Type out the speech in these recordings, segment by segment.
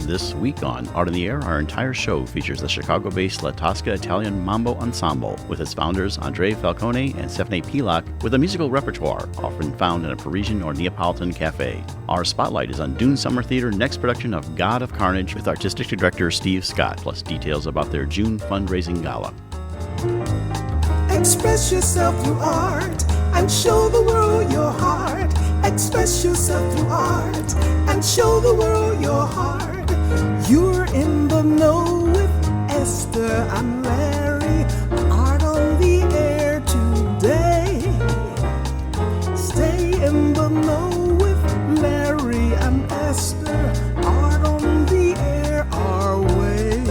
This week on Art in the Air, our entire show features the Chicago-based La Tosca-Italian Mambo Ensemble with its founders Andrea Falcone and Stephanie Pielok with a musical repertoire often found in a Parisian or Neapolitan Café. Our spotlight is on Dune Summer Theater next production of God of Carnage with artistic director Steve Scott, plus details about their June Fund-raising Gala. Express yourself through art and show the world your heart. Express yourself through art and show the world your heart. You're in the know with Esther and Larry. Art on the air today. Stay in the know with Larry and Esther. Art on the air our way.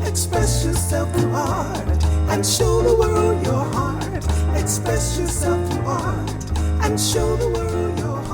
Express yourself through art and show the world your heart. Express yourself through art and show the world your heart.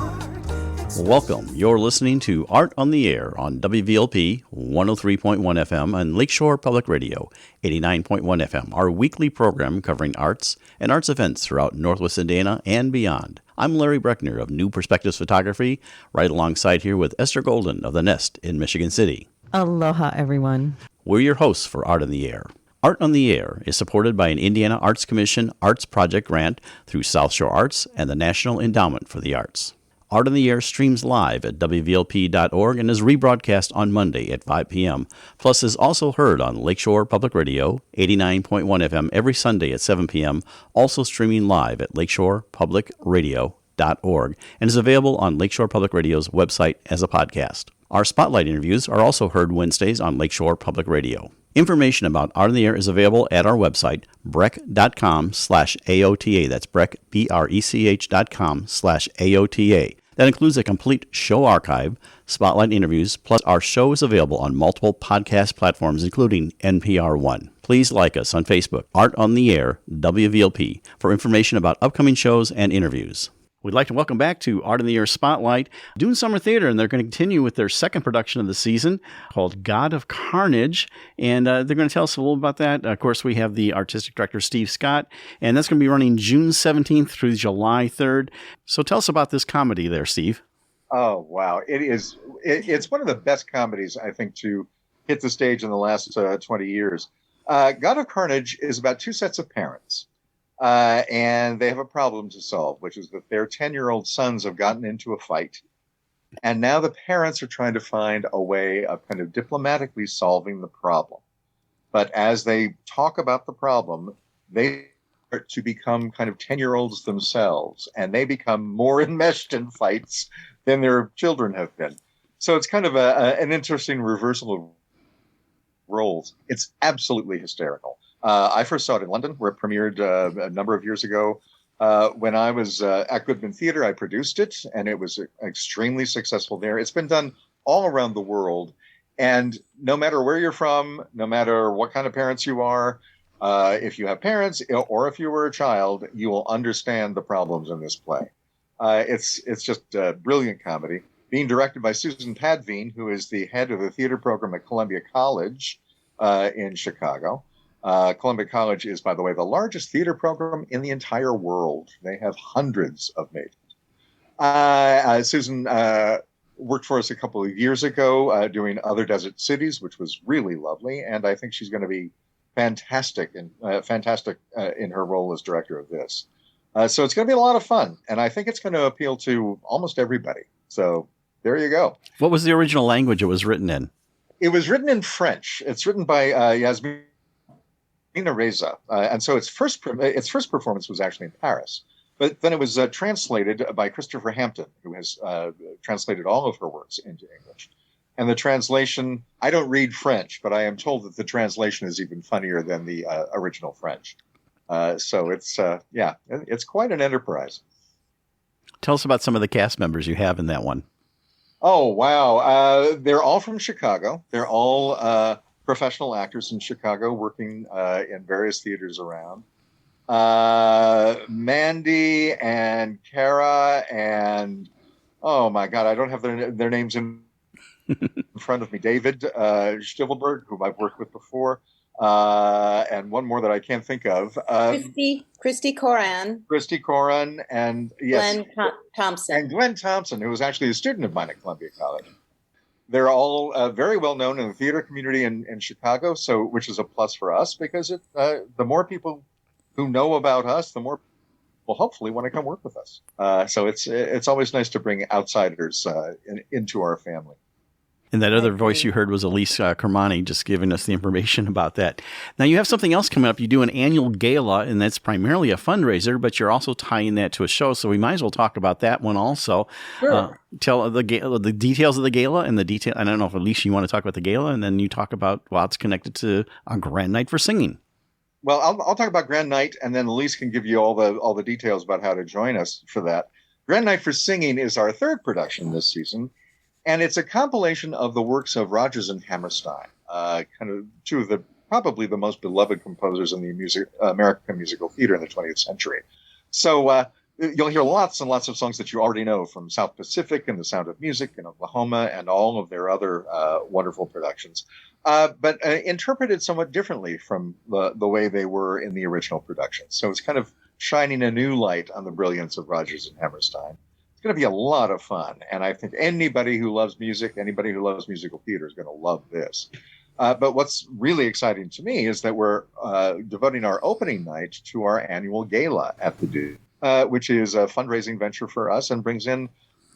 Welcome. You're listening to Art on the Air on WVLP 103.1 FM and Lakeshore Public Radio 89.1 FM, our weekly program covering arts and arts events throughout Northwest Indiana and beyond. I'm Larry Breckner of New Perspectives Photography, right alongside here with Esther Golden of The Nest in Michigan City. Aloha, everyone. We're your hosts for Art on the Air. Art on the Air is supported by an Indiana Arts Commission Arts Project grant through South Shore Arts and the National Endowment for the Arts. Art on the Air streams live at WVLP.org and is rebroadcast on Monday at 5 p.m., plus is also heard on Lakeshore Public Radio, 89.1 FM every Sunday at 7 p.m., also streaming live at lakeshorepublicradio.org, and is available on Lakeshore Public Radio's website as a podcast. Our spotlight interviews are also heard Wednesdays on Lakeshore Public Radio. Information about Art on the Air is available at our website, breck.com/AOTA. That's Breck, BRECH.com/AOTA. That includes a complete show archive, spotlight interviews, plus our show is available on multiple podcast platforms, including NPR One. Please like us on Facebook, Art on the Air, WVLP, for information about upcoming shows and interviews. We'd like to welcome back to Art in the Air Spotlight, Dune Summer Theater, and they're going to continue with their second production of the season called God of Carnage, and they're going to tell us a little about that. Of course, we have the artistic director, Steve Scott, and that's going to be running June 17th through July 3rd. So tell us about this comedy there, Steve. Oh, wow. It's one of the best comedies, I think, to hit the stage in the last 20 years. God of Carnage is about two sets of parents. And they have a problem to solve, which is that their 10-year-old sons have gotten into a fight. And now the parents are trying to find a way of kind of diplomatically solving the problem. But as they talk about the problem, they start to become kind of 10-year-olds themselves. And they become more enmeshed in fights than their children have been. So it's kind of an interesting reversal of roles. It's absolutely hysterical. I first saw it in London, where it premiered a number of years ago. When I was at Goodman Theatre, I produced it, and it was extremely successful there. It's been done all around the world, and no matter where you're from, no matter what kind of parents you are, if you have parents or if you were a child, you will understand the problems in this play. It's just a brilliant comedy, being directed by Susan Padveen, who is the head of the theater program at Columbia College in Chicago. Columbia College is, by the way, the largest theater program in the entire world. They have hundreds of majors. Susan worked for us a couple of years ago doing Other Desert Cities, which was really lovely, and I think she's going to be fantastic in her role as director of this. So it's going to be a lot of fun, and I think it's going to appeal to almost everybody. So there you go. What was the original language it was written in? It was written in French. It's written by Yasmina Reza, and so its first performance was actually in Paris, but then it was translated by Christopher Hampton, who has translated all of her works into English. And the translation, I don't read French, but I am told that the translation is even funnier than the original French. So it's quite an enterprise. Tell us about some of the cast members you have in that one. Oh, wow. They're all from Chicago. They're all professional actors in Chicago working in various theaters around. Mandy and Kara and, oh my God, I don't have their names in front of me. David Stivelberg, whom I've worked with before, and one more that I can't think of. Christy Coran. Christy Coran, and yes, Glenn Thompson. And Glenn Thompson, who was actually a student of mine at Columbia College. They're all very well known in the theater community in Chicago, so which is a plus for us because the more people who know about us, the more will hopefully want to come work with us. So it's always nice to bring outsiders into our family. And that other voice you heard was Elise Kermani, just giving us the information about that. Now, you have something else coming up. You do an annual gala, and that's primarily a fundraiser, but you're also tying that to a show. So we might as well talk about that one also. Sure. Tell the details of the gala and the detail. I don't know if, Elise, you want to talk about the gala, and then you talk about how it's connected to a grand night for singing. Well, I'll talk about Grand Night, and then Elise can give you all the details about how to join us for that. Grand Night for Singing is our third production this season, and it's a compilation of the works of Rodgers and Hammerstein, kind of two of the probably the most beloved composers in the American musical theater in the 20th century. So you'll hear lots and lots of songs that you already know from South Pacific and The Sound of Music in Oklahoma and all of their other wonderful productions. But interpreted somewhat differently from the way they were in the original production. So it's kind of shining a new light on the brilliance of Rodgers and Hammerstein. It's going to be a lot of fun. And I think anybody who loves music, anybody who loves musical theater is going to love this. But what's really exciting to me is that we're devoting our opening night to our annual gala at the Dune, which is a fundraising venture for us and brings in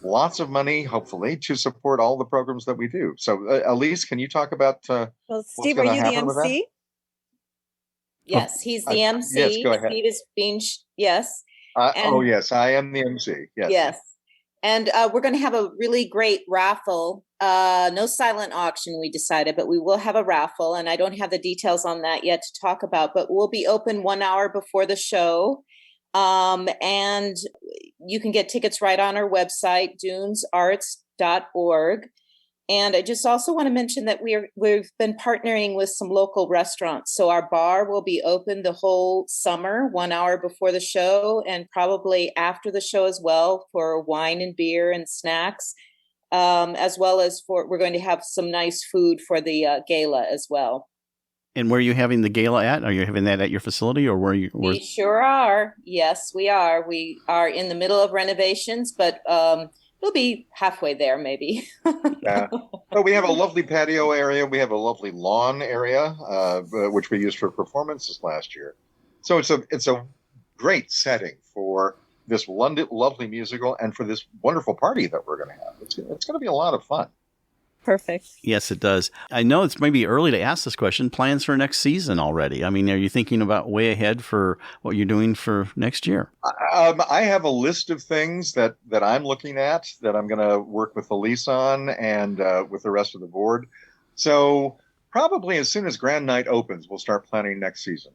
lots of money, hopefully, to support all the programs that we do. So, Elise, can you talk about well, Steve, are you the MC? Yes, he's the MC. Yes, go ahead. Steve is being, yes. Yes, I am the MC. Yes. Yes. And we're going to have a really great raffle. No silent auction, we decided, but we will have a raffle. And I don't have the details on that yet to talk about, but we'll be open 1 hour before the show. And you can get tickets right on our website, dunesarts.org. And I just also want to mention that we've been partnering with some local restaurants. So our bar will be open the whole summer, 1 hour before the show, and probably after the show as well for wine and beer and snacks, as well as we're going to have some nice food for the gala as well. And where are you having the gala at? Are you having that at your facility, or where? We sure are. Yes, we are. We are in the middle of renovations, but we'll be halfway there, maybe. Yeah. But we have a lovely patio area. We have a lovely lawn area, which we used for performances last year. So it's a great setting for this lovely musical and for this wonderful party that we're going to have. It's going to be a lot of fun. Perfect. Yes, it does. I know it's maybe early to ask this question. Plans for next season already? I mean, are you thinking about way ahead for what you're doing for next year? I have a list of things that I'm looking at that I'm going to work with Elise on and with the rest of the board. So probably as soon as Grand Night opens, we'll start planning next season.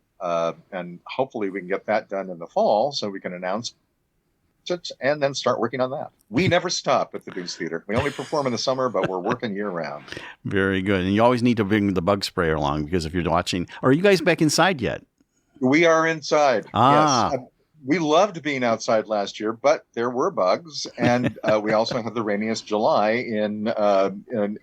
And hopefully we can get that done in the fall so we can announce it and then start working on that. We never stop at the Dunes Theater. We only perform in the summer, but we're working year round. Very good. And you always need to bring the bug sprayer along, because if you're watching, are you guys back inside yet? We are inside. Yes. We loved being outside last year, but there were bugs. And we also had the rainiest July in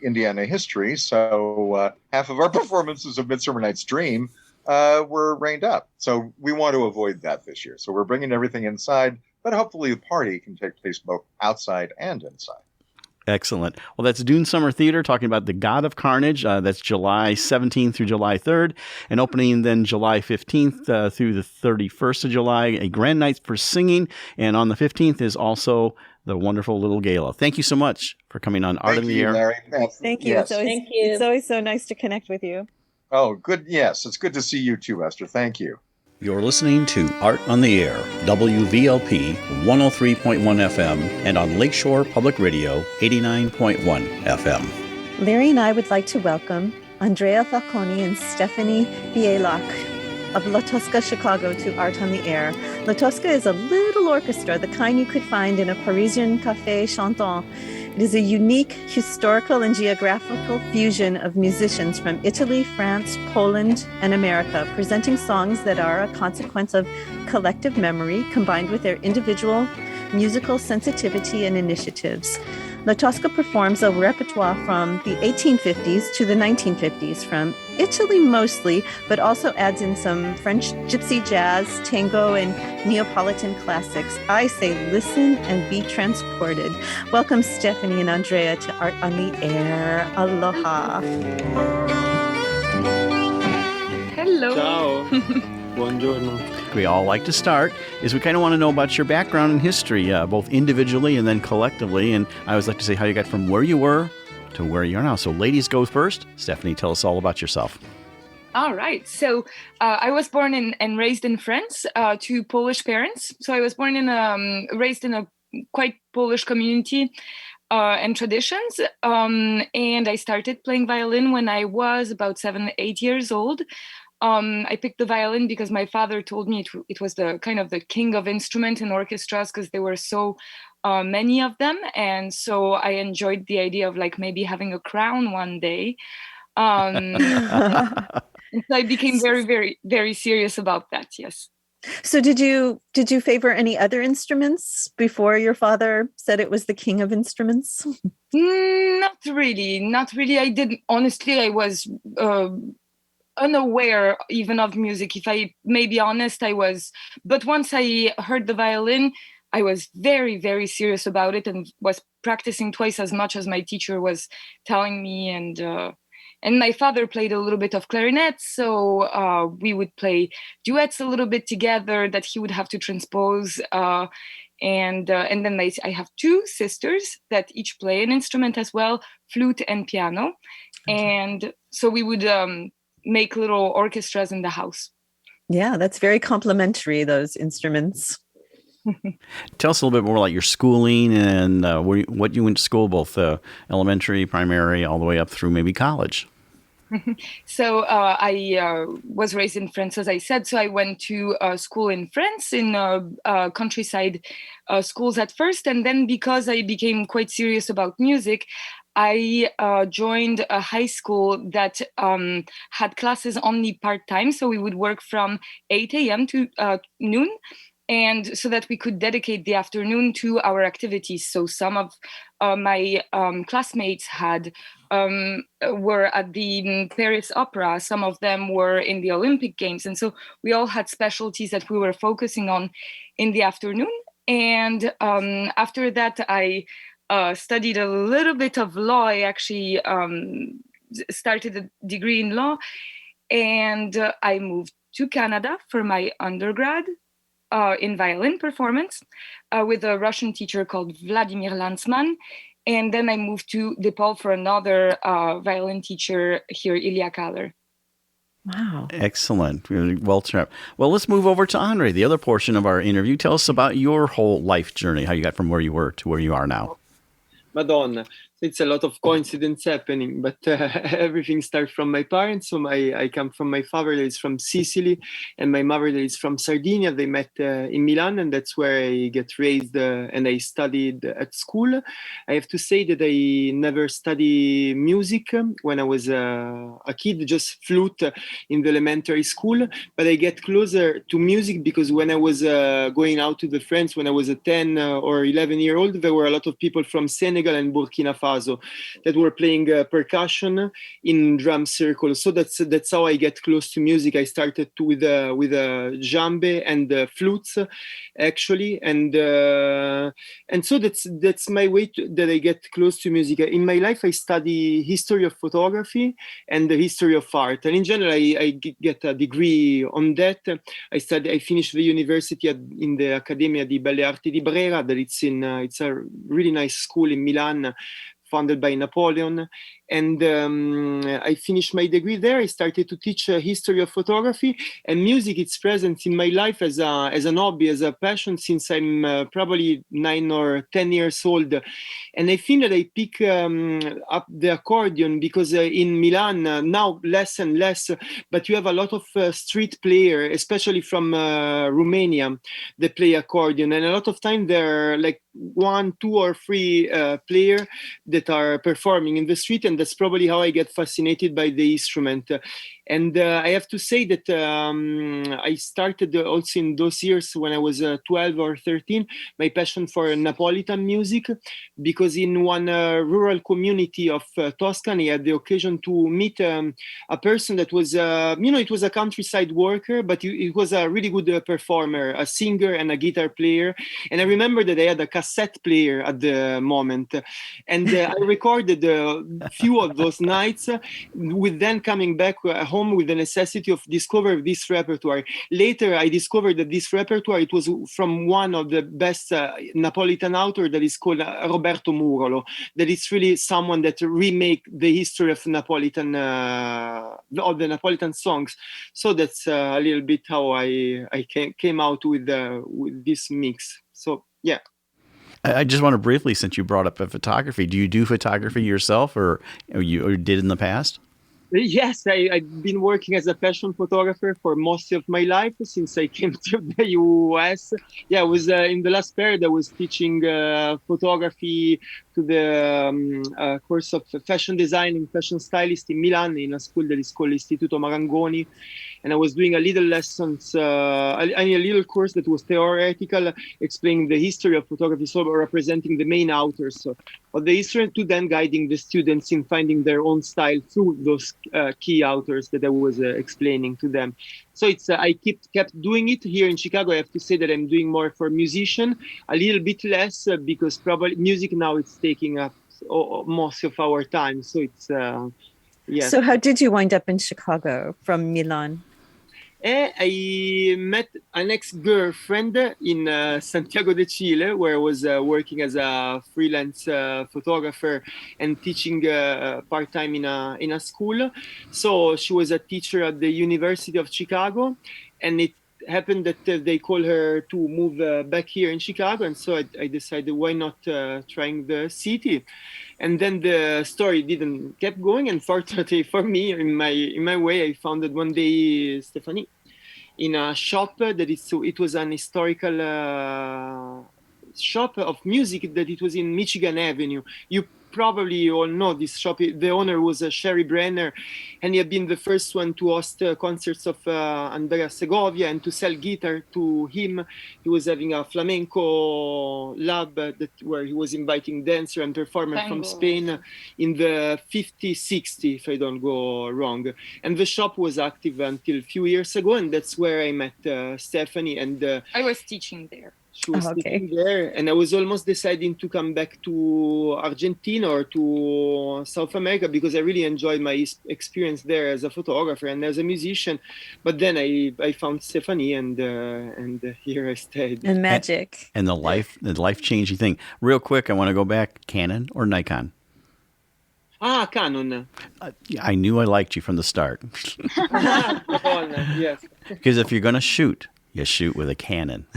Indiana history. So half of our performances of Midsummer Night's Dream were rained up. So we want to avoid that this year. So we're bringing everything inside. But hopefully the party can take place both outside and inside. Excellent. Well, that's Dune Summer Theater talking about The God of Carnage. That's July 17th through July 3rd, and opening then July 15th through the 31st of July, a grand night for singing. And on the 15th is also the wonderful little gala. Thank you so much for coming on Art in the Air. Larry. Thank you. Yes. It's always so nice to connect with you. Oh, good. Yes, it's good to see you too, Esther. Thank you. You're listening to Art on the Air, WVLP 103.1 FM, and on Lakeshore Public Radio 89.1 FM. Larry and I would like to welcome Andrea Falcone and Stephanie Pielok of La Tosca-Chicago to Art on the Air. La Tosca is a little orchestra, the kind you could find in a Parisian café chantant. It is a unique historical and geographical fusion of musicians from Italy, France, Poland, and America, presenting songs that are a consequence of collective memory combined with their individual musical sensitivity and initiatives. La Tosca performs a repertoire from the 1850s to the 1950s, from Italy mostly, but also adds in some French gypsy jazz, tango, and Neapolitan classics. I say listen and be transported. Welcome, Stephanie and Andrea, to Art on the Air. Aloha. Hello. Ciao. Buongiorno. We all like to start is we kind of want to know about your background and history, both individually and then collectively. And I always like to say how you got from where you were to where you are now. So ladies go first. Stephanie, tell us all about yourself. All right. So I was born and raised in France to Polish parents. So I was born raised in a quite Polish community and traditions. And I started playing violin when I was about 7-8 years old. I picked the violin because my father told me it was the kind of the king of instrument in orchestras because there were so many of them. And so I enjoyed the idea of like maybe having a crown one day. And so I became very, very, very serious about that. Yes. So did you favor any other instruments before your father said it was the king of instruments? Not really. I didn't. Honestly, I was unaware even of music. If I may be honest, I was. But once I heard the violin, I was very, very serious about it and was practicing twice as much as my teacher was telling me. And my father played a little bit of clarinet, so we would play duets a little bit together that he would have to transpose. And then I have two sisters that each play an instrument as well, flute and piano. And so we would make little orchestras in the house. Yeah, that's very complimentary, those instruments. Tell us a little bit more like your schooling and what you went to school, both elementary, primary, all the way up through maybe college. So I was raised in France, as I said. So I went to school in France, in countryside schools at first. And then because I became quite serious about music, I joined a high school that had classes only part-time. So we would work from 8 a.m. to noon. And so that we could dedicate the afternoon to our activities. So some of my classmates were at the Paris Opera. Some of them were in the Olympic Games. And so we all had specialties that we were focusing on in the afternoon. And after that, I studied a little bit of law. I actually started a degree in law. And I moved to Canada for my undergrad. In violin performance with a Russian teacher called Vladimir Lanzman. And then I moved to DePaul for another violin teacher here, Ilya Kaller. Wow. Excellent. Really well trapped. Well, let's move over to Andre, the other portion of our interview. Tell us about your whole life journey, how you got from where you were to where you are now. Madonna. It's a lot of coincidence happening, but everything starts from my parents. So I come from my father that is from Sicily and my mother that is from Sardinia. They met in Milan, and that's where I get raised and I studied at school. I have to say that I never studied music when I was a kid, just flute in the elementary school. But I get closer to music because when I was going out to the friends, when I was a 10 or 11-year-old, there were a lot of people from Senegal and Burkina Faso that were playing percussion in drum circles. So that's how I get close to music. I started with djembe and flutes, actually, and so that's my way that I get close to music. In my life, I study history of photography and the history of art, and in general, I get a degree on that. I finished the university in the Accademia di Belle Arti di Brera. That it's a really nice school in Milan, founded by Napoleon. And I finished my degree there. I started to teach history of photography, and music. It's present in my life as an hobby, as a passion since I'm probably 9 or 10 years old. And I think that I pick up the accordion because in Milan now less and less, but you have a lot of street players, especially from Romania, that play accordion, and a lot of time there are like 1, 2, or 3 players that are performing in the street, and and that's probably how I get fascinated by the instrument. And I have to say that I started also in those years when I was 12 or 13, my passion for Neapolitan music, because in one rural community of Tuscany, I had the occasion to meet a person that was, it was a countryside worker, but it was a really good performer, a singer and a guitar player. And I remember that I had a cassette player at the moment. And I recorded a few of those nights, with then coming back home with the necessity of discover this repertoire. Later, I discovered that this repertoire, it was from one of the best Neapolitan author that is called Roberto Murolo. That is really someone that remake the history of Neapolitan, of the Neapolitan songs. So that's a little bit how I came out with this mix. So, yeah. I just want to briefly, since you brought up photography, do you do photography yourself or you did in the past? Yes, I've been working as a fashion photographer for most of my life since I came to the US. Yeah, I was in the last period, I was teaching photography to the course of fashion design and fashion stylist in Milan in a school that is called Istituto Marangoni. And I was doing a little lessons, a little course that was theoretical, explaining the history of photography, so representing the main authors of the history, to then guiding the students in finding their own style through those key authors that I was explaining to them. So it's I kept doing it here in Chicago. I have to say that I'm doing more for musician, a little bit less because probably music now it's taking up most of our time. So it's yeah. So how did you wind up in Chicago from Milan? I met an ex-girlfriend in Santiago de Chile, where I was working as a freelance photographer and teaching part-time in a school. So she was a teacher at the University of Chicago, and it happened that they called her to move back here in Chicago, and so I decided why not trying the city. And then the story didn't kept going, and fortunately for me, in my way, I found that one day Stephanie in a shop it was an historical shop of music that it was in Michigan Avenue. You probably all know this shop. The owner was Sherry Brenner, and he had been the first one to host concerts of Andrea Segovia and to sell guitar to him. He was having a flamenco lab where he was inviting dancer and performer from Spain in the 50s, 60s, if I don't go wrong. And the shop was active until a few years ago, and that's where I met Stephanie. And I was teaching there. She was sitting there, and I was almost deciding to come back to Argentina or to South America because I really enjoyed my experience there as a photographer and as a musician. But then I found Stephanie, and here I stayed. And magic. And the life-changing thing. Real quick, I want to go back. Canon or Nikon? Canon. I knew I liked you from the start. Yes. Because if you're going to shoot, you shoot with a Canon.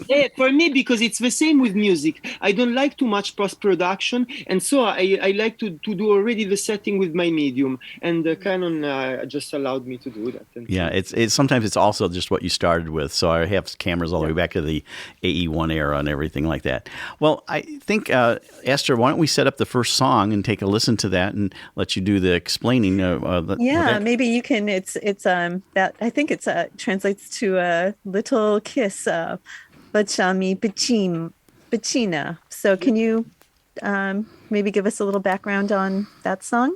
Yeah, for me, because it's the same with music. I don't like too much post-production, and so I like to do already the setting with my medium, and Canon just allowed me to do that. And yeah, it's sometimes it's also just what you started with. So I have cameras all the way back to the AE1 era and everything like that. Well, I think, Esther, why don't we set up the first song and take a listen to that and let you do the explaining? Maybe you can. It's that I think it's translates to a little kiss. Baciami Piccina. So can you maybe give us a little background on that song?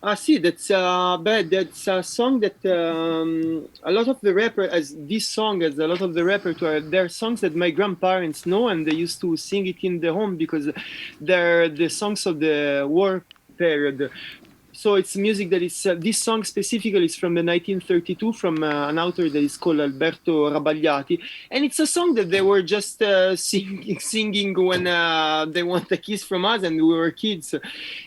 That's a song that a lot of the a lot of the repertoire, they're songs that my grandparents know, and they used to sing it in the home because they're the songs of the war period. So it's music that is, this song specifically is from the 1932 from an author that is called Alberto Rabagliati. And it's a song that they were just singing when they want a kiss from us and we were kids.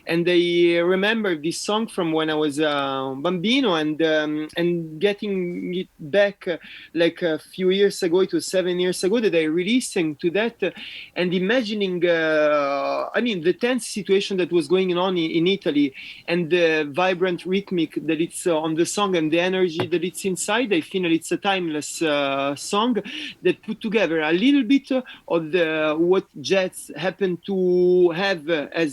And they remember this song from when I was bambino and getting it back like a few years ago, it was 7 years ago that I re-listened to that and imagining, the tense situation that was going on in Italy and the vibrant rhythmic that it's on the song and the energy that it's inside. I feel it's a timeless song that put together a little bit of what jazz happened to have as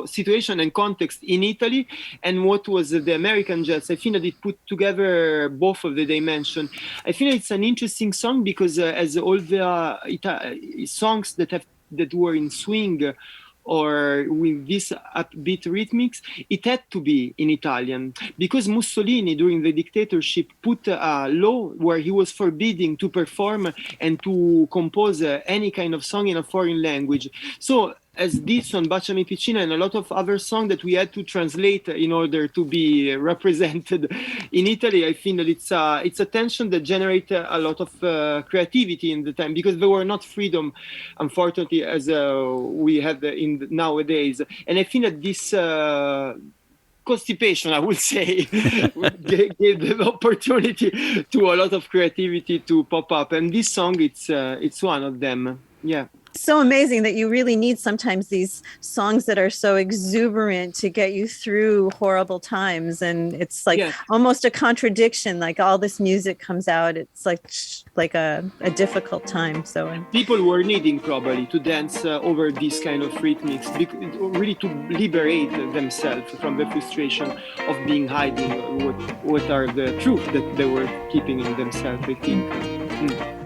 situation and context in Italy, and what was the American jazz. I think that it put together both of the dimensions. I think it's an interesting song because as all the songs that were in swing or with this upbeat rhythmics, it had to be in Italian, because Mussolini during the dictatorship put a law where he was forbidding to perform and to compose any kind of song in a foreign language. So as this on Baciami Piccina and a lot of other songs that we had to translate in order to be represented in Italy, I think that it's a tension that generates a lot of creativity in the time, because there were not freedom, unfortunately, as we have in nowadays. And I think that this constipation, I would say, gave the opportunity to a lot of creativity to pop up. And this song, it's one of them. Yeah. So amazing that you really need sometimes these songs that are so exuberant to get you through horrible times. And it's like almost a contradiction, like all this music comes out. It's like a difficult time. So people were needing probably to dance over this kind of rhythmics, really to liberate themselves from the frustration of being hiding what are the truth that they were keeping in themselves, I think.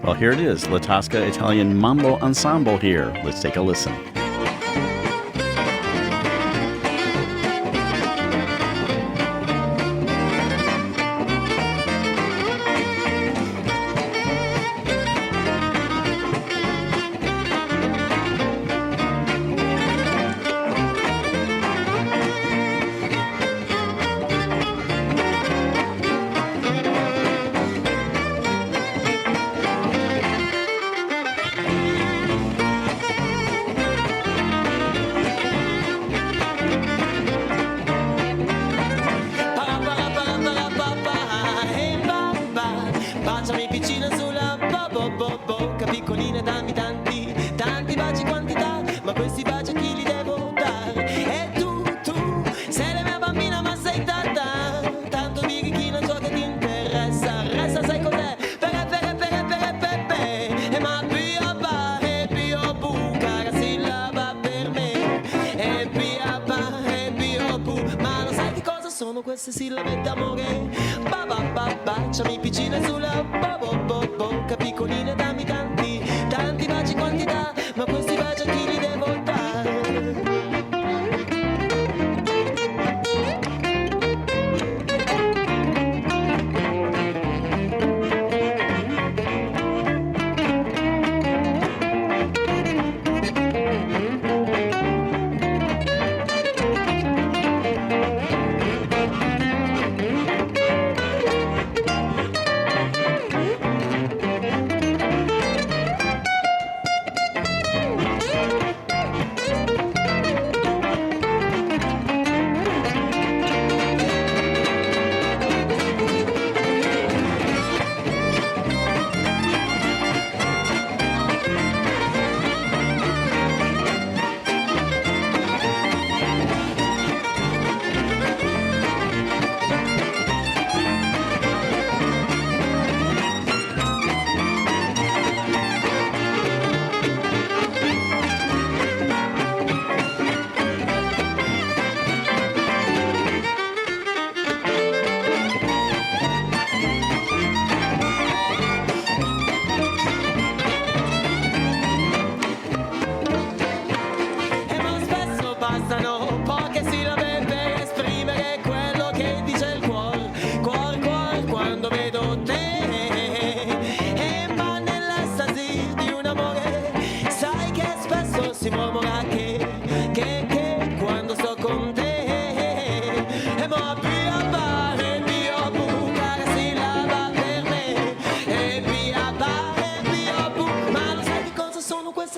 Well, here it is, La Tosca Italian Mambo Ensemble here. Let's take a listen. Queste sillabe d'amore, ba ba ba, baciami piccina sulla ba bo bo bocca piccolina, dammi tanti, tanti baci quantità, ma questi baci a chi li devo dare?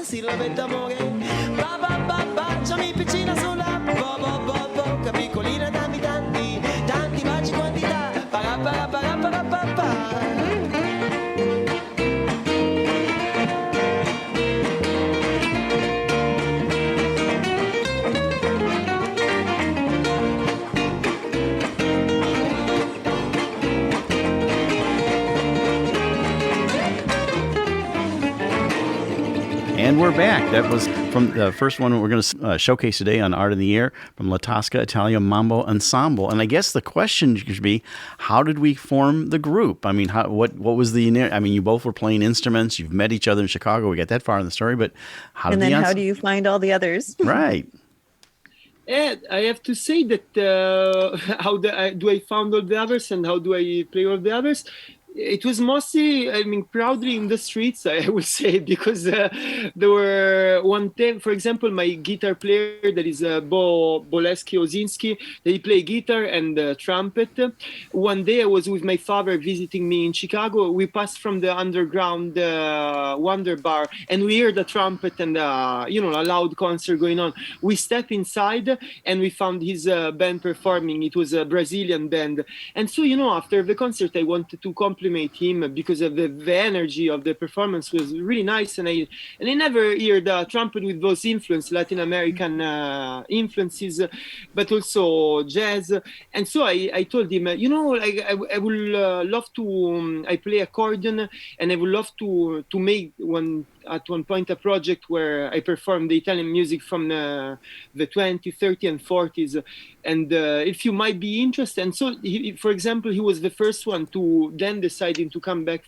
Sillabe d'amore, ba ba ba, baciami piccina sulla bo bo bo bocca piccolina, dammi tanti, tanti baci quantità, para para para para pa pa. And we're back. That was from the first one we're going to showcase today on Art in the Air from La Tosca-Chicago Mambo Ensemble. And I guess the question should be, how did we form the group? I mean, what was you both were playing instruments. You've met each other in Chicago. We got that far in the story, but how do you find all the others? Right. Ed, I have to say that do I found all the others and how do I play all the others? It was mostly, proudly in the streets, I would say, because there were one time, for example, my guitar player, that is Boleski Ozinski, he played guitar and trumpet. One day I was with my father visiting me in Chicago. We passed from the underground Wonder Bar and we heard the trumpet and, a loud concert going on. We stepped inside and we found his band performing. It was a Brazilian band. And so, after the concert, I wanted to compliment him because of the energy of the performance was really nice, and I never hear the trumpet with those Latin American influences, but also jazz. And so I told him, I would love to. I play accordion, and I would love to make at one point a project where I perform the Italian music from the 20s, 30s, and 40s, and if you might be interested. And so, for example, he was the first one to then deciding to come back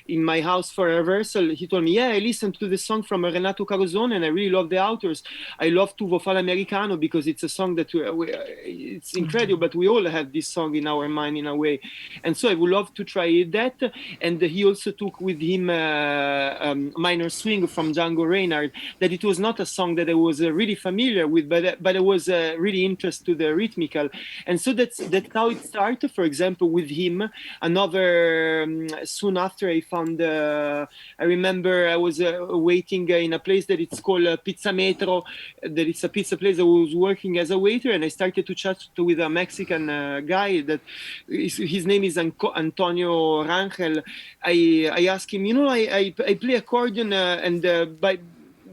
in my house for a rehearsal. He told me, I listened to the song from Renato Carosone and I really love the authors. I love Tu vo fa l'americano because it's a song that it's incredible, but we all have this song in our mind in a way. And so I would love to try that. And he also took with him Minor Swing from Django Reinhardt, that it was not a song that I was really familiar with, but I was really interested to the rhythmical. And so that's how it started. For example, with him, soon after I found, I remember I was waiting in a place that it's called Pizza Metro, that it's a pizza place. I was working as a waiter and I started to chat with a Mexican guy that his name is Antonio Rangel. I asked him, I play accordion by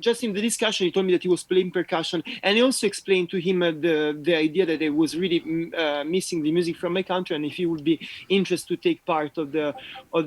just in the discussion, he told me that he was playing percussion, and I also explained to him the idea that I was really missing the music from my country, and if he would be interested to take part of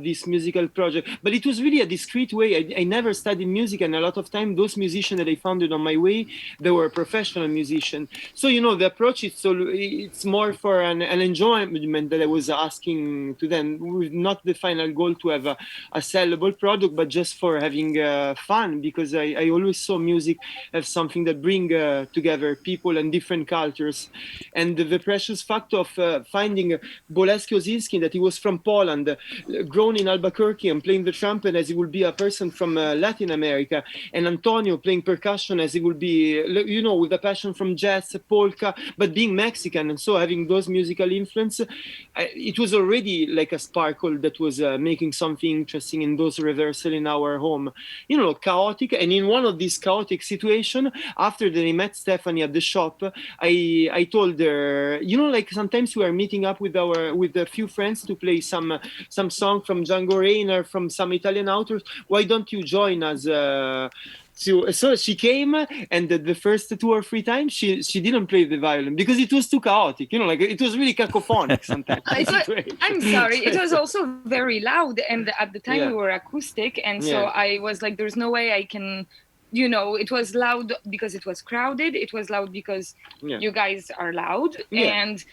this musical project. But it was really a discreet way. I never studied music, and a lot of time those musicians that I found on my way, they were professional musicians. So the approach is it's more for an enjoyment that I was asking to them, with not the final goal to have a sellable product, but just for having fun, because I always saw music as something that bring together people and different cultures. And the precious fact of finding Boleski Ozinski, that he was from Poland, grown in Albuquerque and playing the trumpet as he would be a person from Latin America, and Antonio playing percussion as he would be, with a passion from jazz, polka, but being Mexican, and so having those musical influence, it was already like a sparkle that was making something interesting in those rehearsals in our home. Chaotic, and in one of these chaotic situation, after that I met Stephanie at the shop, I told her, like sometimes we are meeting up with a few friends to play some song from Django Reinhardt, from some Italian authors. Why don't you join us? So she came, and the first 2 or 3 times she didn't play the violin because it was too chaotic. It was really cacophonic sometimes. I'm sorry, it was also very loud, and at the time we were acoustic, and so I was like, there's no way I can. It was loud because it was crowded. It was loud because you guys are loud, and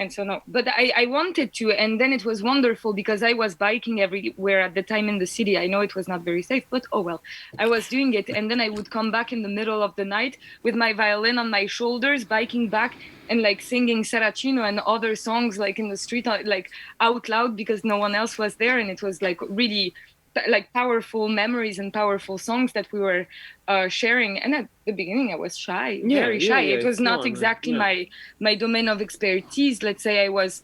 so no. But I wanted to, and then it was wonderful because I was biking everywhere at the time in the city. I know it was not very safe, but oh well, I was doing it, and then I would come back in the middle of the night with my violin on my shoulders, biking back and like singing Serracino and other songs like in the street, like out loud because no one else was there, and it was like really. Like powerful memories and powerful songs that we were sharing. And at the beginning I was shy, very shy. It was not exactly my domain of expertise. Let's say I was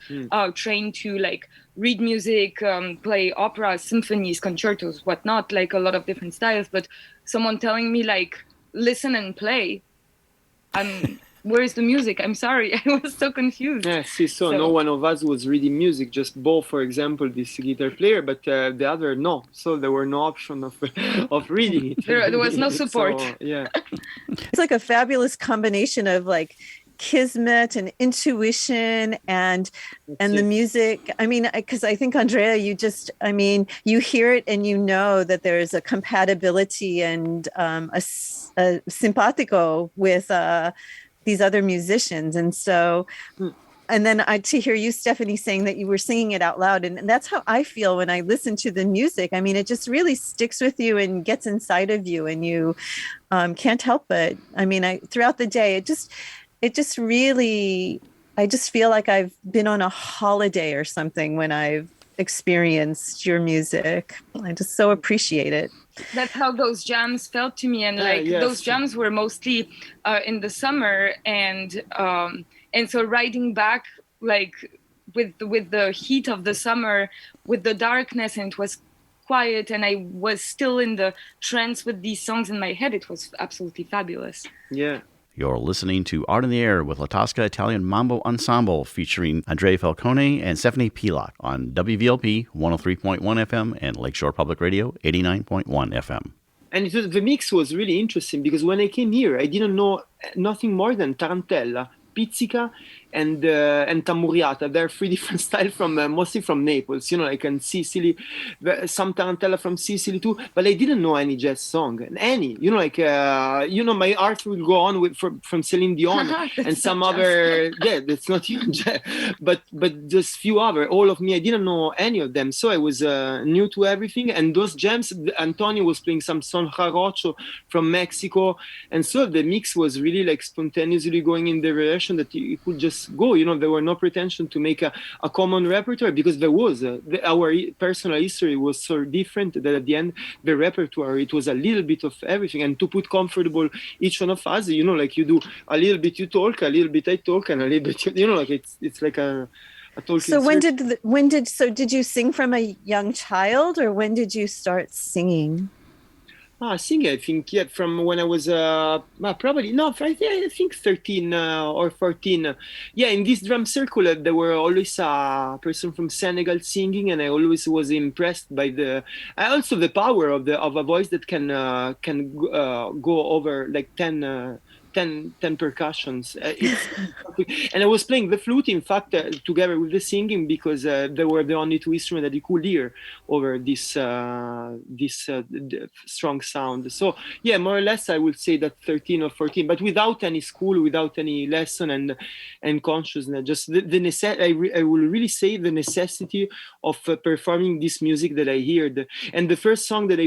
trained to like read music, play opera, symphonies, concertos, whatnot, like a lot of different styles. But someone telling me like, listen and play, where's the music? I'm sorry, I was so confused. So no one of us was reading music, just Bo, for example, this guitar player, but the other, no. So there were no option of reading it. There was no support. So, It's like a fabulous combination of like kismet and intuition and the music. I mean, because I think, Andrea, you hear it and you know that there's a compatibility and a simpatico with these other musicians. And so, and then to hear you, Stephanie, saying that you were singing it out loud. And that's how I feel when I listen to the music. I mean, it just really sticks with you and gets inside of you, and you can't help it. I mean, throughout the day, it just really, I just feel like I've been on a holiday or something when I've experienced your music. I just so appreciate it. That's how those jams felt to me. And those jams were mostly in the summer. And so riding back, like with the heat of the summer, with the darkness, and it was quiet, and I was still in the trance with these songs in my head. It was absolutely fabulous. Yeah. You're listening to Art in the Air with La Tosca Italian Mambo Ensemble, featuring Andrea Falcone and Stephanie Pielok on WVLP 103.1 FM and Lakeshore Public Radio 89.1 FM. And the mix was really interesting, because when I came here, I didn't know nothing more than tarantella, pizzica, and tamburiata. They're three different styles from mostly from Naples, like in Sicily, some tarantella from Sicily too. But I didn't know any jazz song, any. My art will go on from Celine Dion and some other. Yeah, that's not even jazz, but just few other. All of me, I didn't know any of them, so I was new to everything. And those jams, Antonio was playing some son jarocho from Mexico, and so the mix was really like spontaneously going in the direction that you could just go. There were no pretension to make a common repertoire, because there was our personal history was so different that at the end the repertoire, it was a little bit of everything, and to put comfortable each one of us, like you do a little bit, you talk a little bit, I talk, and a little bit, like it's like a talking. So did you sing from a young child, or when did you start singing? Singing, I think, from when I was probably, no, I think 13 or 14. In this drum circle, there were always a person from Senegal singing, and I always was impressed by the power of a voice that can go over like 10 percussions. And I was playing the flute, in fact, together with the singing, because they were the only two instruments that you could hear over this strong sound. So more or less I would say that 13 or 14, but without any school, without any lesson and consciousness, just I will really say the necessity of performing this music that I heard. And the first song that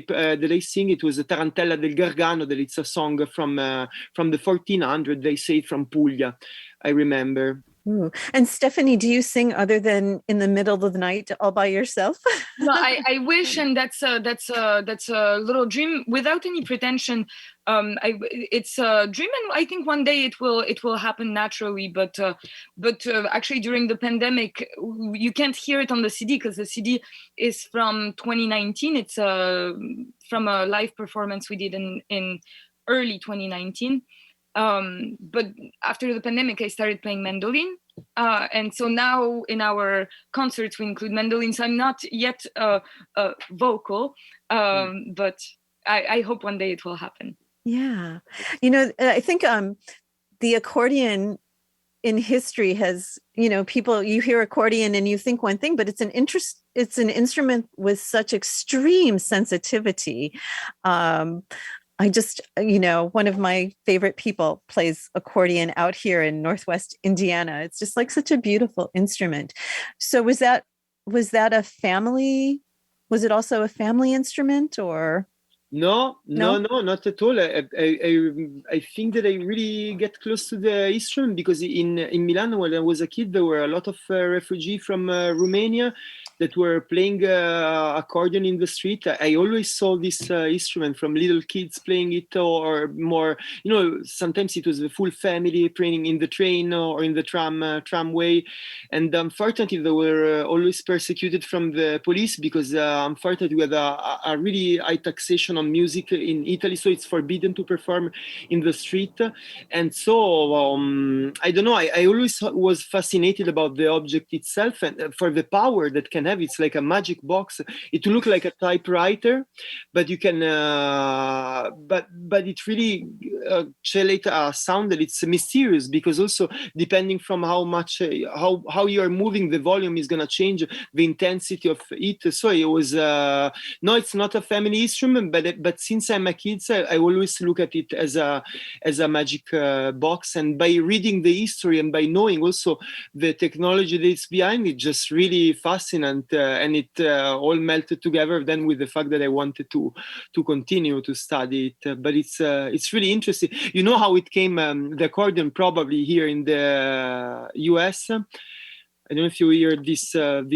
I sing, it was a Tarantella del Gargano, that it's a song from the 1400, they say, from Puglia, I remember. Ooh. And Stephanie, do you sing other than in the middle of the night all by yourself? No, I wish, and that's a little dream without any pretension. It's a dream, and I think one day it will happen naturally. But actually, during the pandemic, you can't hear it on the CD, because the CD is from 2019. It's from a live performance we did in early 2019. But after the pandemic, I started playing mandolin. And so now in our concerts, we include mandolin. So I'm not yet vocal, but I hope one day it will happen. Yeah. I think the accordion in history has, people, you hear accordion and you think one thing, but it's an instrument with such extreme sensitivity. I just, one of my favorite people plays accordion out here in Northwest Indiana. It's just like such a beautiful instrument. So was that a family? Was it also a family instrument, or? No, not at all. I think that I really get close to the instrument because in Milan, when I was a kid, there were a lot of refugees from Romania that were playing accordion in the street. I always saw this instrument from little kids playing it, or more, sometimes it was the full family playing in the train or in the tramway. And unfortunately, they were always persecuted from the police because unfortunately we had a really high taxation on music in Italy, so it's forbidden to perform in the street. And so I don't know, I always was fascinated about the object itself and for the power that can have. It's like a magic box. It looks like a typewriter, but you can, but it really creates a sound that it's mysterious, because also depending from how much, how you are moving, the volume is gonna change the intensity of it. So it was, no, it's not a family instrument, but since I'm a kid, I always look at it as a magic box, and by reading the history and by knowing also the technology that's behind it, just really fascinating, and it all melted together then with the fact that I wanted to continue to study it. But it's really interesting. You know how it came, the accordion probably here in the US. I don't know if you hear this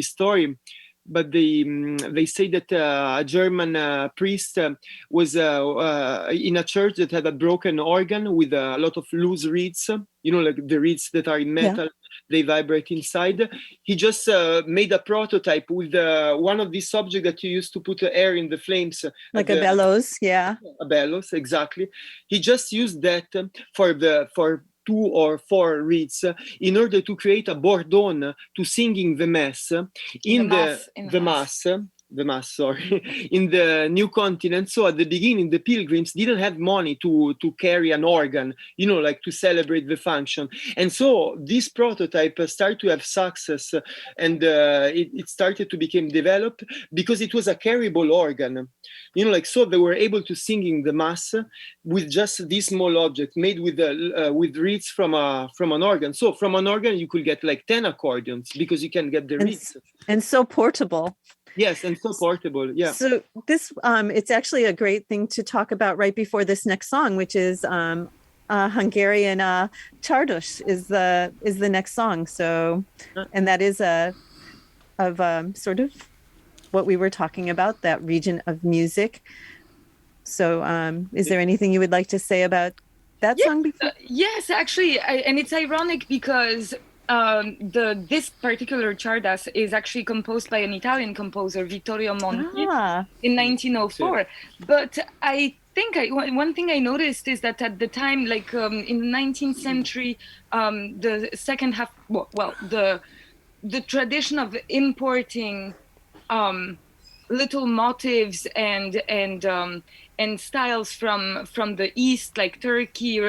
story, but they say that a German priest was in a church that had a broken organ with a lot of loose reeds, like the reeds that are in metal. Yeah. They vibrate inside. He just made a prototype with one of these objects that you used to put air in the flames. Like a bellows, yeah. A bellows, exactly. He just used that for 2 or 4 reeds in order to create a bordone to singing the mass in the mass, in the new continent. So at the beginning, the pilgrims didn't have money to carry an organ, like to celebrate the function. And so this prototype started to have success, and it started to become developed because it was a carryable organ. So they were able to sing in the mass with just this small object made with reeds from an organ. So from an organ, you could get like 10 accordions because you can get the reeds. And so portable. Yes, and so portable. Yeah. So this, it's actually a great thing to talk about right before this next song, which is Hungarian Csárdás is the next song. So, and that is sort of what we were talking about, that region of music. So, is there anything you would like to say about that song before? Yes, actually, and it's ironic because this particular Csárdás is actually composed by an Italian composer, Vittorio Monti, in 1904. Yeah. But I think one thing I noticed is that at the time, like in the 19th century, the second half, the tradition of importing little motifs and styles from the East, like Turkey,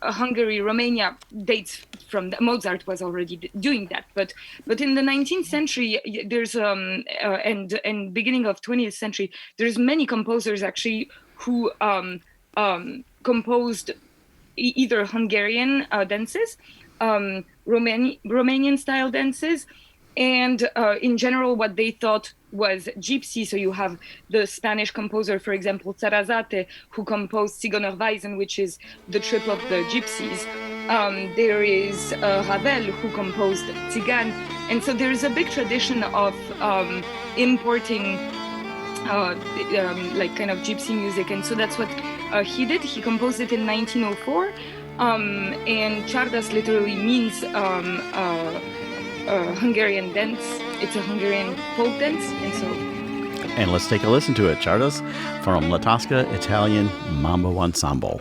Hungary, Romania, dates from Mozart was already doing that. But in the 19th century, there's and beginning of 20th century, there's many composers actually who composed either Hungarian dances, Romanian style dances, and in general, what they thought was gypsy. So you have the Spanish composer, for example, Sarasate, who composed Zigeunerweisen, which is the trip of the gypsies. There is Ravel, who composed Tzigane. And so there is a big tradition of importing like kind of gypsy music. And so that's what he did. He composed it in 1904. And Csárdás literally means Hungarian dance. It's a Hungarian folk dance, and let's take a listen to it. Csárdás from La Tosca-Italian Mambo Ensemble.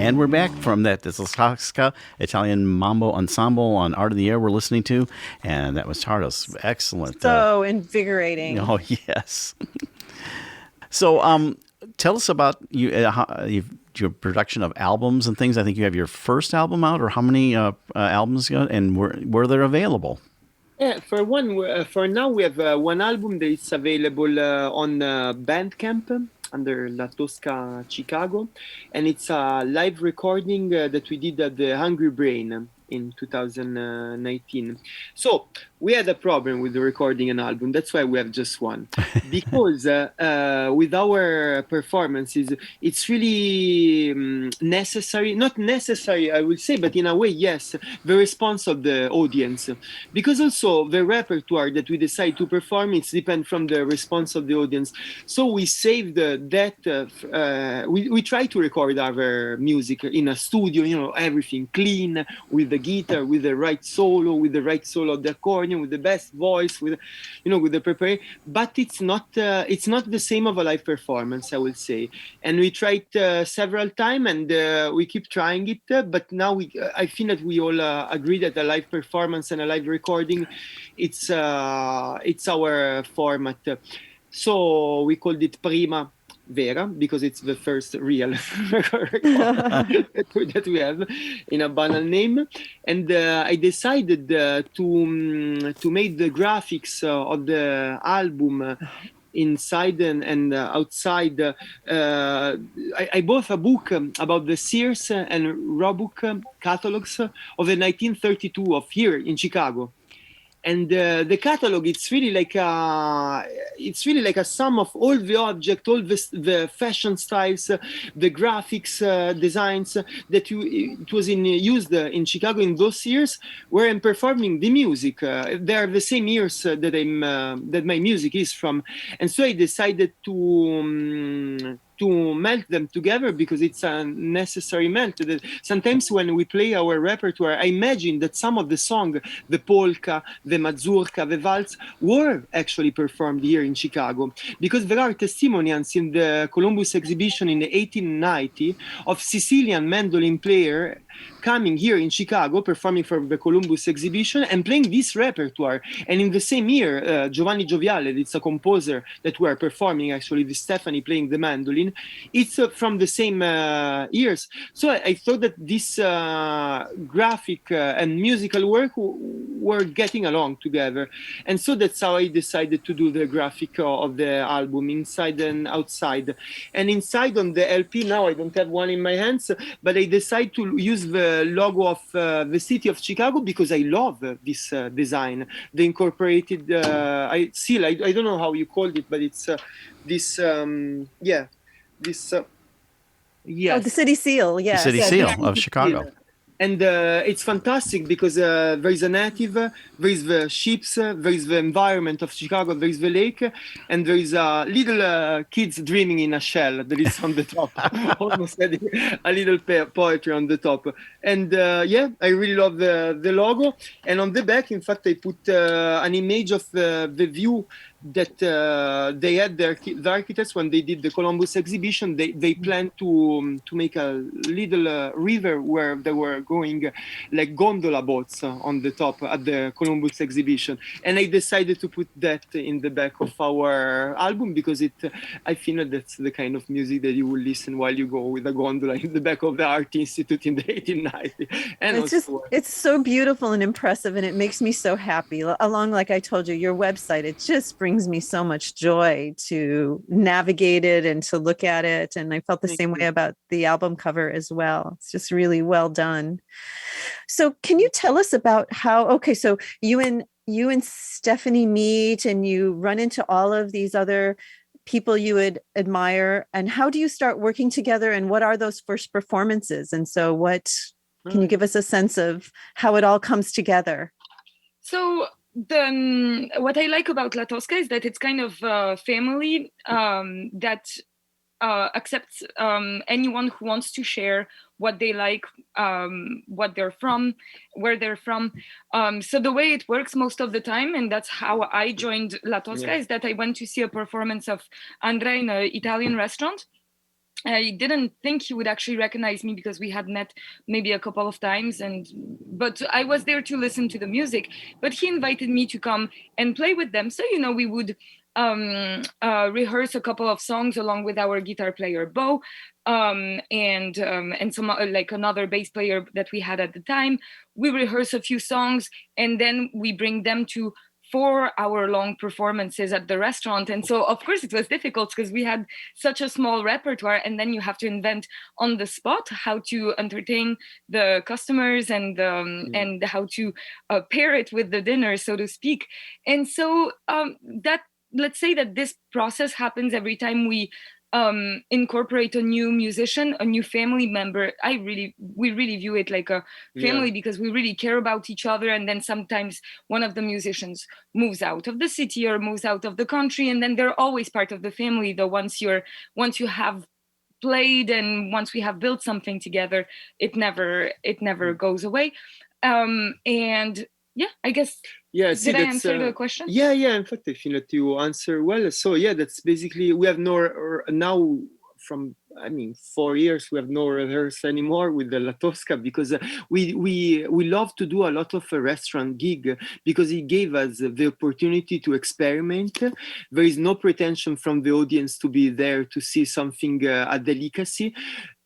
And we're back from that. This is La Tosca Italian Mambo Ensemble on Art of the Air we're listening to. And that was Tardos. Excellent. So invigorating. Oh, yes. So tell us about your production of albums and things. I think you have your first album out, or how many albums you got, and where they're available? Yeah, for now we have one album that is available on Bandcamp under La Tosca-Chicago, and it's a live recording that we did at the Hungry Brain in 2019. So we had a problem with recording an album. That's why we have just one. Because with our performances, it's really necessary, not necessary, I would say, but in a way, yes, the response of the audience. Because also the repertoire that we decide to perform, it's depend from the response of the audience. So we saved that, we try to record our music in a studio, everything clean, with the guitar, with the right solo of the accordion, with the best voice, with the preparation. But it's not the same of a live performance, I would say. And we tried several times, and we keep trying it. But now I feel that we all agree that a live performance and a live recording, it's our format. So we called it Prima Vera, because it's the first real record that we have in a banal name. And I decided to make the graphics of the album inside and outside. I bought a book about the Sears and Roebuck catalogs of the 1932 of here in Chicago. And the catalog, it's really like a sum of all the objects, all the fashion styles, the graphics, designs that it was used in Chicago in those years, where I'm performing the music. They are the same years that my music is from, and so I decided to melt them together, because it's a necessary melt. Sometimes when we play our repertoire, I imagine that some of the songs, the polka, the mazurka, the waltz, were actually performed here in Chicago, because there are testimonials in the Columbus exhibition in 1890 of Sicilian mandolin player coming here in Chicago, performing for the Columbus exhibition and playing this repertoire. And in the same year, Giovanni Gioviale, it's a composer that we are performing, actually, with Stephanie playing the mandolin. It's from the same years. So I thought that this graphic and musical work were getting along together. And so that's how I decided to do the graphic of the album, inside and outside. And inside on the LP, now I don't have one in my hands, but I decided to use the logo of the city of Chicago, because I love this design. The incorporated seal, I don't know how you called it, but it's this, yes. Oh, the city seal, yes. The city seal of Chicago. Yeah. And it's fantastic, because there is a native, there is the ships, there is the environment of Chicago, there is the lake, and there is a little kids dreaming in a shell that is on the top, almost a little poetry on the top. And I really love the logo. And on the back, in fact, I put an image of the view that they had the architects when they did the Columbus exhibition. They planned to make a little river where they were going like gondola boats on the top at the Columbus exhibition. And I decided to put that in the back of our album, because I feel that's the kind of music that you will listen while you go with a gondola in the back of the Art Institute in the 1890s. And it's so beautiful and impressive, and it makes me so happy. Along, like I told you, your website, it just brings me so much joy to navigate it and to look at it. And I felt the same way about the album cover as well. It's just really well done. So can you tell us about how, so you and you and Stephanie meet and you run into all of these other people you would admire, and how do you start working together, and what are those first performances? And so can you give us a sense of how it all comes together? So what I like about La Tosca is that it's kind of a family that accepts anyone who wants to share what they like, what they're from, where they're from. So the way it works most of the time, and that's how I joined La Tosca, is that I went to see a performance of Andrea in an Italian restaurant. I didn't think he would actually recognize me because we had met maybe a couple of times, but I was there to listen to the music. But he invited me to come and play with them. So, we would rehearse a couple of songs along with our guitar player Bo, and some like another bass player that we had at the time. We rehearse a few songs and then we bring them to 4-hour-long performances at the restaurant. And so, of course, it was difficult because we had such a small repertoire, and then you have to invent on the spot how to entertain the customers and how to pair it with the dinner, so to speak. And so let's say that this process happens every time we incorporate a new musician, a new family member. We really view it like a family because we really care about each other. And then sometimes one of the musicians moves out of the city or moves out of the country, and then they're always part of the family. Though once you have played and once we have built something together, it never goes away. And I guess. Yeah, did I answer the question? Yeah. In fact, I feel that you answer well. So that's basically, we have now from 4 years we have no rehearsal anymore with the La Tosca, because we love to do a lot of a restaurant gig because it gave us the opportunity to experiment. There is no pretension from the audience to be there to see something a delicacy.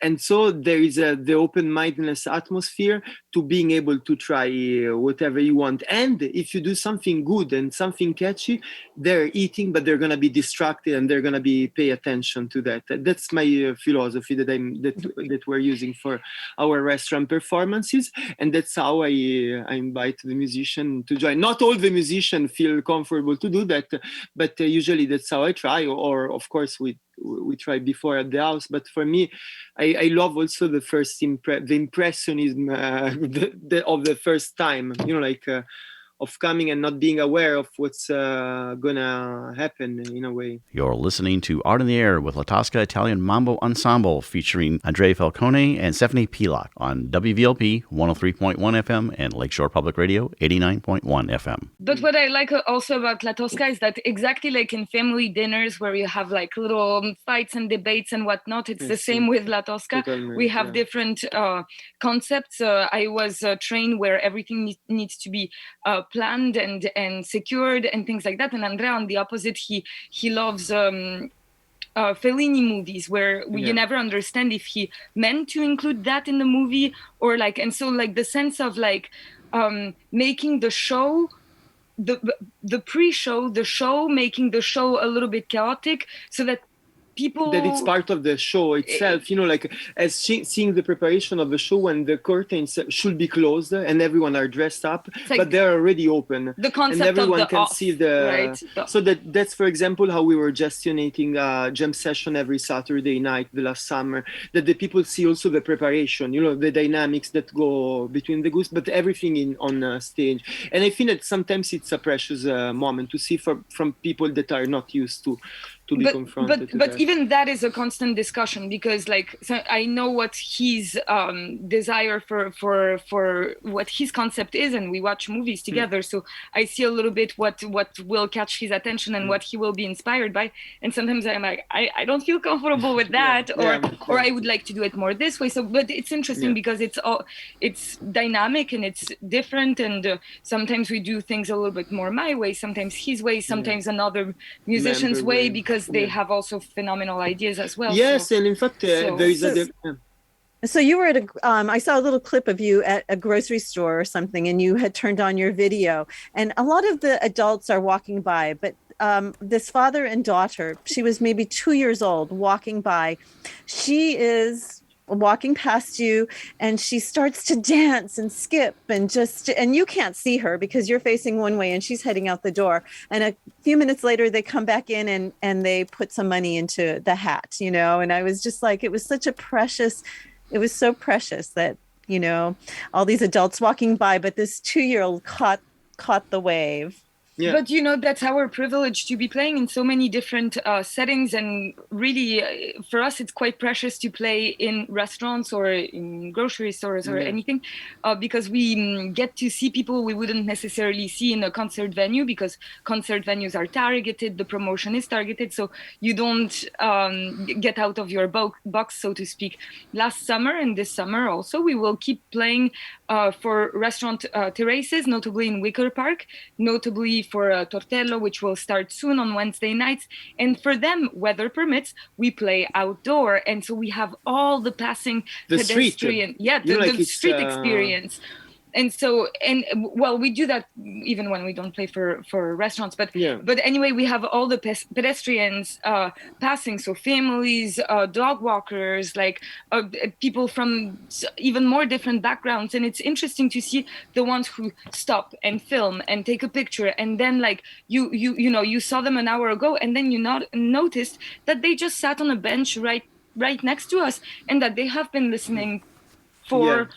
And so there is the open-mindedness atmosphere to being able to try whatever you want. And if you do something good and something catchy, they're eating, but they're going to be distracted and they're going to be pay attention to that. That's my philosophy that we're using for our restaurant performances. And that's how I invite the musician to join. Not all the musicians feel comfortable to do that, but usually that's how I try. Or of course, we try before at the house. But for me, I love also the first the impressionism of the first time, of coming and not being aware of what's gonna happen in a way. You're listening to Art in the Air with La Tosca Italian Mambo Ensemble featuring Andrea Falcone and Stephanie Pielok on WVLP 103.1 FM and Lakeshore Public Radio 89.1 FM. But what I like also about La Tosca is that exactly like in family dinners where you have like little fights and debates and whatnot, it's the same with La Tosca. We have different concepts. I was trained where everything needs to be planned and secured and things like that. And Andrea, on the opposite, he loves Fellini movies where you never understand if he meant to include that in the movie or like. And so like the sense of like making the show, the pre-show, the show, making the show a little bit chaotic so that people, that it's part of the show itself, like as seeing the preparation of the show when the curtains should be closed and everyone are dressed up, like, but they're already open. The concept and everyone of the can off, see the right? So that's for example how we were gestionating a jam session every Saturday night the last summer, that the people see also the preparation, the dynamics that go between the groups, but everything on stage. And I think that sometimes it's a precious moment to see from people that are not used to be confronted. But even that is a constant discussion because, like, so I know what his desire for what his concept is, and we watch movies together. So I see a little bit what will catch his attention and what he will be inspired by. And sometimes I'm like, I don't feel comfortable with that, or I would like to do it more this way. So, but it's interesting because it's dynamic and it's different, and sometimes we do things a little bit more my way, sometimes his way, sometimes another musician's way, because they have also phenomenal ideas as well. Yes, and in fact, there is So you were at I saw a little clip of you at a grocery store or something, and you had turned on your video, and a lot of the adults are walking by, but this father and daughter, she was maybe 2 years old, walking by. She is walking past you, and she starts to dance and skip and you can't see her because you're facing one way and she's heading out the door. And a few minutes later, they come back in and they put some money into the hat, you know? And I was just like, it was so precious that, you know, all these adults walking by, but this 2-year-old caught the wave. Yeah. But, you know, that's our privilege to be playing in so many different settings. And really, for us, it's quite precious to play in restaurants or in grocery stores or anything, because we get to see people we wouldn't necessarily see in a concert venue, because concert venues are targeted, the promotion is targeted, so you don't get out of your box, so to speak. Last summer and this summer also, we will keep playing for restaurant terraces, notably in Wicker Park, notably for Tortello, which will start soon on Wednesday nights. And for them, weather permits, we play outdoor. And so we have all the passing pedestrian, the street experience. And so, well, we do that even when we don't play for restaurants. But anyway, we have all the pedestrians passing. So families, dog walkers, like people from even more different backgrounds. And it's interesting to see the ones who stop and film and take a picture. And then like you saw them an hour ago, and then you noticed that they just sat on a bench right next to us, and that they have been listening for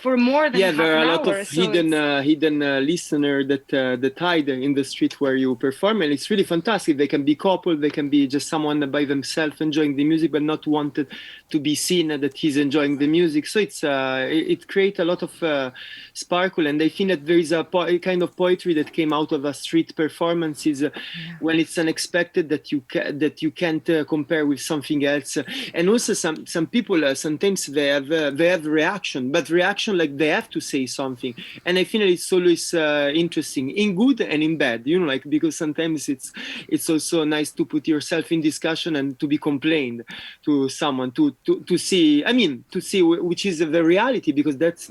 more than half there are an a lot hour. of hidden listener that hide in the street where you perform, and it's really fantastic. They can be coupled, they can be just someone by themselves enjoying the music, but not wanted to be seen that he's enjoying the music. So it creates a lot of sparkle, and I think that there is a kind of poetry that came out of a street performances when it's unexpected, that you can't compare with something else. And also some people sometimes they have reaction, but reaction like they have to say something, and I think it's always interesting in good and in bad, you know, like, because sometimes it's also nice to put yourself in discussion and to be complained to someone to see which is the reality, because that's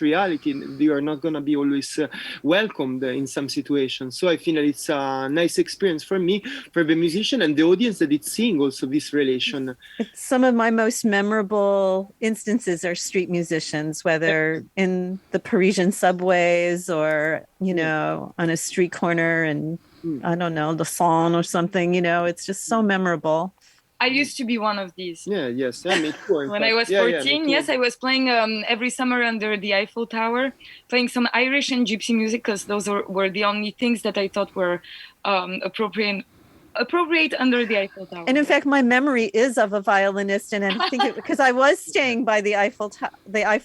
reality. You are not gonna be always welcomed in some situations. So I think that it's a nice experience for me, for the musician and the audience that it's seeing also this relation. Some of my most memorable instances are street musicians, whether in the Parisian subways or, you know, on a street corner and I don't know, the Seine or something, you know, it's just so memorable. I used to be one of these. Me too. When I was 14, I was playing every summer under the Eiffel Tower, playing some Irish and gypsy music, because those were the only things that I thought were appropriate under the Eiffel Tower. And in fact, my memory is of a violinist, and I think because I was staying by the Eiffel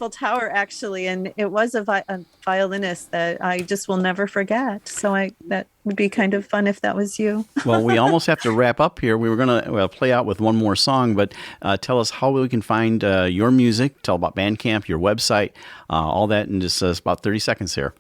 Tower actually, and it was a violinist that I just will never forget. So that would be kind of fun if that was you. Well, we almost have to wrap up here. We were going to play out with one more song, but tell us how we can find your music. Tell about Bandcamp, your website, all that in just about 30 seconds here.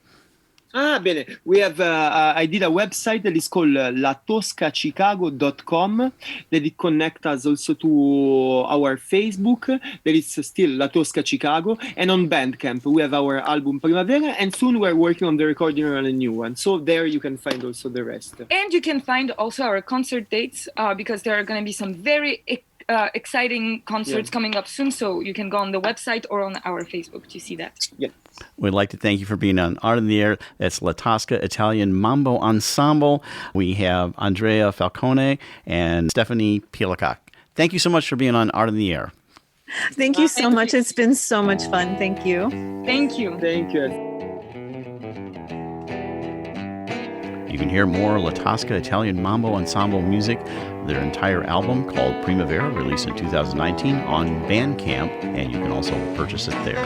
Bene. We have, I did a website that is called latoscachicago.com, that it connects us also to our Facebook, that is still La Tosca-Chicago, and on Bandcamp we have our album Primavera, and soon we're working on the recording on a new one. So there you can find also the rest. And you can find also our concert dates, because there are going to be some very exciting concerts coming up soon, so you can go on the website or on our Facebook to see that. Yeah. We'd like to thank you for being on Art in the Air. That's La Tosca-Italian Mambo Ensemble. We have Andrea Falcone and Stephanie Pielok. Thank you so much for being on Art in the Air. Thank you so much. It's been so much fun. Thank you. Thank you. Thank you. You can hear more La Tosca-Italian Mambo Ensemble music, their entire album called Primavera, released in 2019 on Bandcamp, and you can also purchase it there.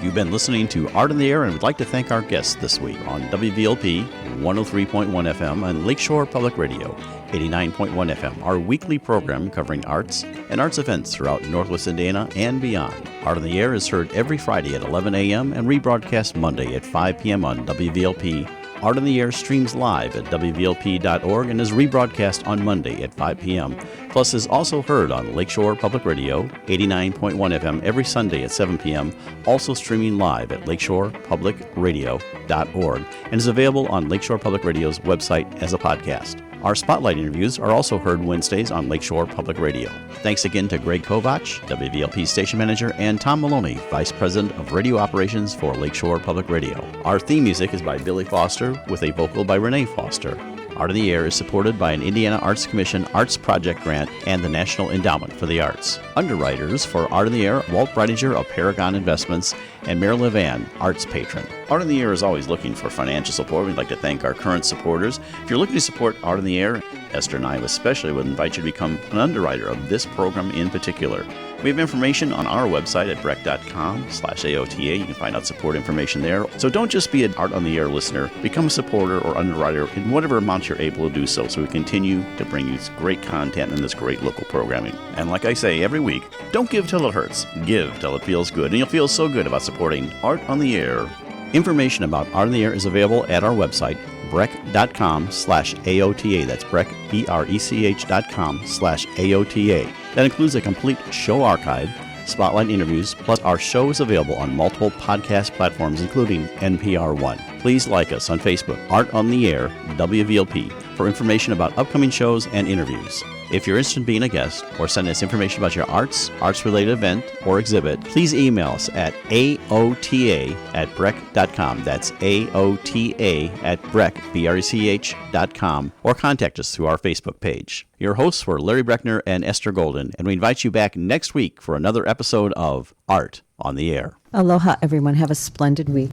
You've been listening to Art in the Air and would like to thank our guests this week on WVLP 103.1 FM and Lakeshore Public Radio 89.1 FM, our weekly program covering arts and arts events throughout Northwest Indiana and beyond. Art in the Air is heard every Friday at 11 a.m. and rebroadcast Monday at 5 p.m. on WVLP. Art in the Air streams live at WVLP.org and is rebroadcast on Monday at 5 p.m. Plus is also heard on Lakeshore Public Radio 89.1 FM every Sunday at 7 p.m., also streaming live at lakeshorepublicradio.org and is available on Lakeshore Public Radio's website as a podcast. Our spotlight interviews are also heard Wednesdays on Lakeshore Public Radio. Thanks again to Greg Kovach, WVLP station manager, and Tom Maloney, vice president of radio operations for Lakeshore Public Radio. Our theme music is by Billy Foster with a vocal by Renee Foster. Art in the Air is supported by an Indiana Arts Commission Arts Project Grant and the National Endowment for the Arts. Underwriters for Art in the Air, Walt Breidinger of Paragon Investments and Marilyn Levan, Arts Patron. Art in the Air is always looking for financial support. We'd like to thank our current supporters. If you're looking to support Art in the Air, Esther and I especially would invite you to become an underwriter of this program in particular. We have information on our website at breck.com/AOTA. You can find out support information there. So don't just be an Art on the Air listener. Become a supporter or underwriter in whatever amount you're able to do so we continue to bring you great content and this great local programming. And like I say every week, don't give till it hurts. Give till it feels good. And you'll feel so good about supporting Art on the Air. Information about Art on the Air is available at our website, breck.com/AOTA. That's Breck, BRECH.com/AOTA. That includes a complete show archive, spotlight interviews, plus our show is available on multiple podcast platforms, including NPR One. Please like us on Facebook, Art on the Air, WVLP, for information about upcoming shows and interviews. If you're interested in being a guest or send us information about your arts-related event or exhibit, please email us at aota@breck.com. That's aota@breck, BRECH.com, or contact us through our Facebook page. Your hosts were Larry Breckner and Esther Golden, and we invite you back next week for another episode of Art on the Air. Aloha, everyone. Have a splendid week.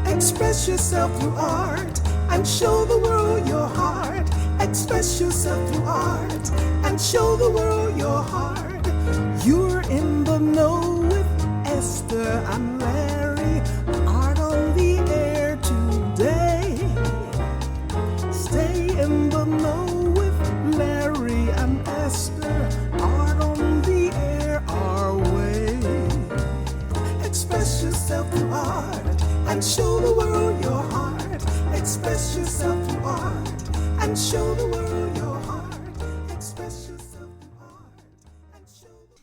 Express yourself through art and show the world your heart. Express yourself through art and show the world your heart. You're in the know with Esther and Larry. Art on the Air today. Stay in the know with Larry and Esther. Art on the Air our way. Express yourself through art and show the world your heart. Express yourself through art and show the world